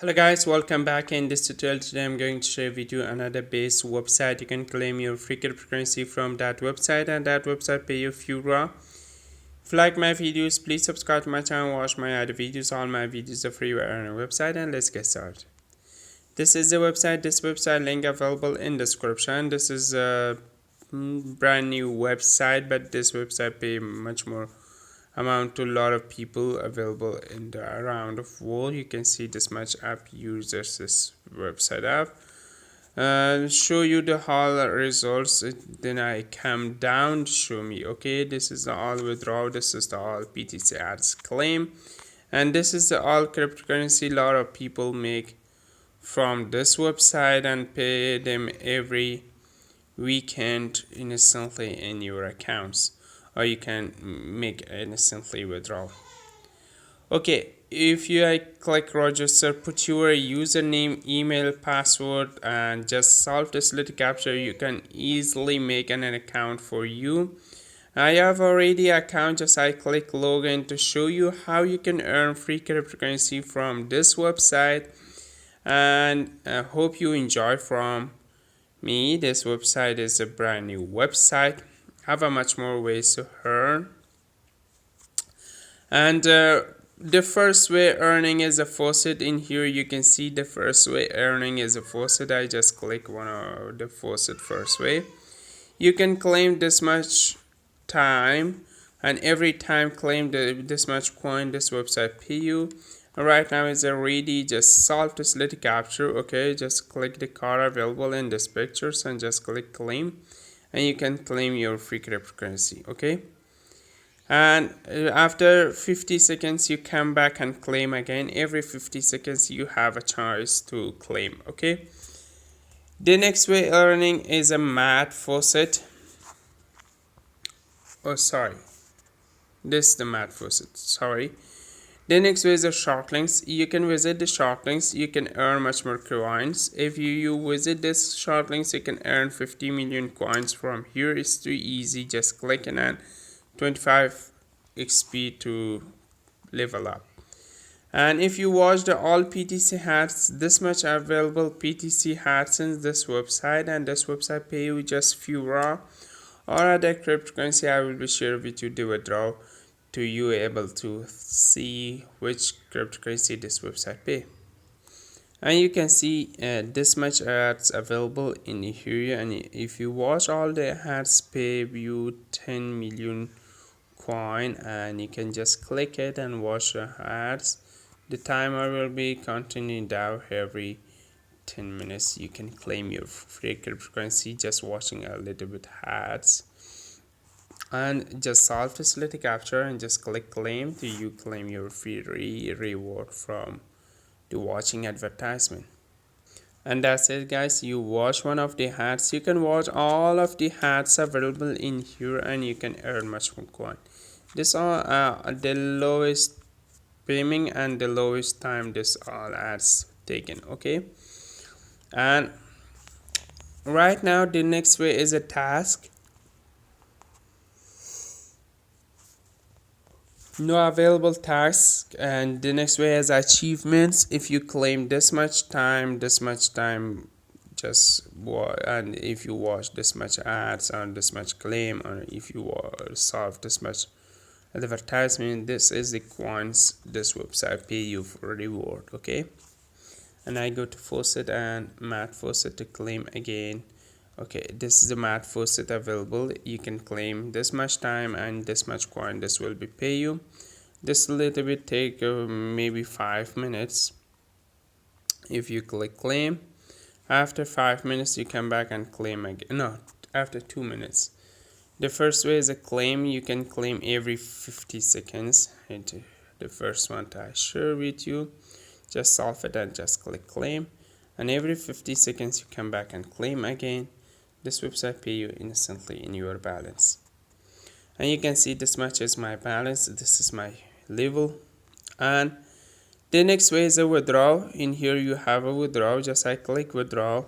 Hello guys, welcome back. In this tutorial today I'm going to share with you another base website. You can claim your free cryptocurrency from that website, and that website pay you Feyorra. If you like my videos, please subscribe to my channel, watch my other videos. All my videos are free on our website, and let's get started. This is the website. This website link available in description. This is a brand new website, but this website pay much more amount to a lot of people available in the around of world. You can see this much app users this website app. Show you the whole results. Then I come down, show me. Okay, this is the all withdrawal. This is the all PTC ads claim, and this is the all cryptocurrency. A lot of people make from this website and pay them every weekend instantly in your accounts, or you can make instantly withdrawal. Okay, if you click register, put your username, email, password, and just solve this little captcha, you can easily make an account for you. I have already an account. Just I click login to show you how you can earn free cryptocurrency from this website, and I hope you enjoy from me. This website is a brand new website, have a much more ways to earn, and the first way earning is a faucet. In here you can see the first way earning is a faucet. I just click one of the faucet first way. You can claim this much time, and every time claim this much coin this website pay you. Right now it's already just solve this little capture. Okay, just click the card available in this pictures and just click claim, and you can claim your free cryptocurrency. Okay, and after 50 seconds you come back and claim again. Every 50 seconds you have a chance to claim. Okay, the next way earning is a matte faucet. Oh sorry, this is the matte faucet, sorry. The next way is the short links. You can visit the short links. You can earn much more coins. If you visit this short links, you can earn 50 million coins from here. It's too easy. Just click and 25 XP to level up. And if you watch the all PTC hats, this much available PTC hats in this website, and this website pay you just Feyorra or other cryptocurrency. I will be sharing with you the withdrawal to you able to see which cryptocurrency this website pay. And you can see this much ads available in here, and if you watch all the ads pay you 10 million coin, and you can just click it and watch the ads. The timer will be continuing down every 10 minutes. You can claim your free cryptocurrency just watching a little bit ads, and just solve this little capture and just click claim to you claim your free reward from the watching advertisement. And that's it guys, you watch one of the hats. You can watch all of the hats available in here, and you can earn much more coin. This are the lowest payment and the lowest time this all ads taken. Okay, and right now the next way is a task. No available tasks, and the next way is achievements. If you claim this much time just and if you watch this much ads on this much claim, or if you solve this much advertisement, this is the coins this website pay you for reward. Okay, and I go to faucet and matte faucet to claim again. Okay, this is the matte faucet available. You can claim this much time and this much coin this will be pay you. This little bit take maybe 5 minutes. If you click claim, after 5 minutes you come back and claim again. No, after 2 minutes. The first way is a claim. You can claim every 50 seconds. And the first one I share with you, just solve it and just click claim, and every 50 seconds you come back and claim again. This website pay you instantly in your balance, and you can see this much is my balance. This is my level. And the next way is a withdrawal. In here you have a withdrawal. Just I click withdrawal.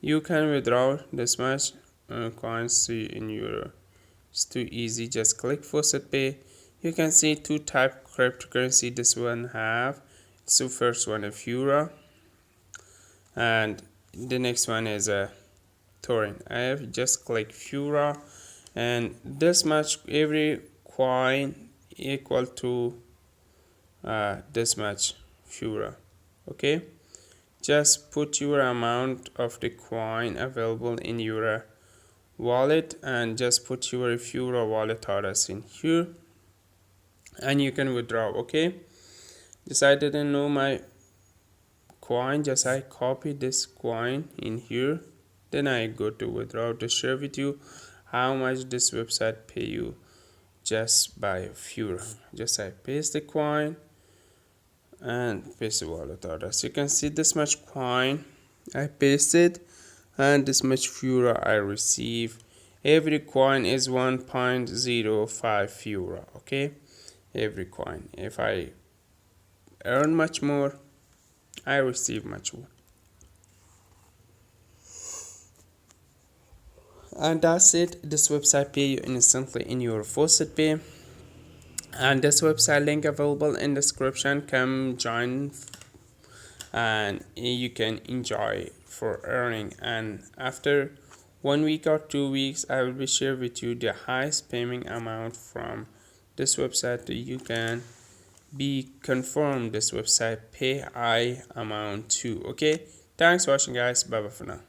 You can withdraw this much coins in your. It's too easy. Just click faucet pay. You can see two type cryptocurrency. This one have So first one is Feyorra, and the next one is a torrent. I have just click Feyorra, and this much every coin equal to this much Feyorra. Okay, just put your amount of the coin available in your wallet and just put your Feyorra wallet address in here, and you can withdraw. Okay, just I didn't know my coin, just I copy this coin in here, then I go to withdraw to share with you how much this website pay you just by Feyorra. Just I paste the coin and paste the wallet address. You can see this much coin I pasted and this much Feyorra I receive. Every coin is 1.05 Feyorra. Okay, every coin. If I earn much more, I receive much more. And that's it. This website pay you instantly in your faucetpay, and this website link available in description. Come join and you can enjoy for earning. And after 1 week or 2 weeks, I will be share with you the highest payment amount from this website. You can be confirmed this website pay high amount too. Okay, thanks for watching guys. Bye bye for now.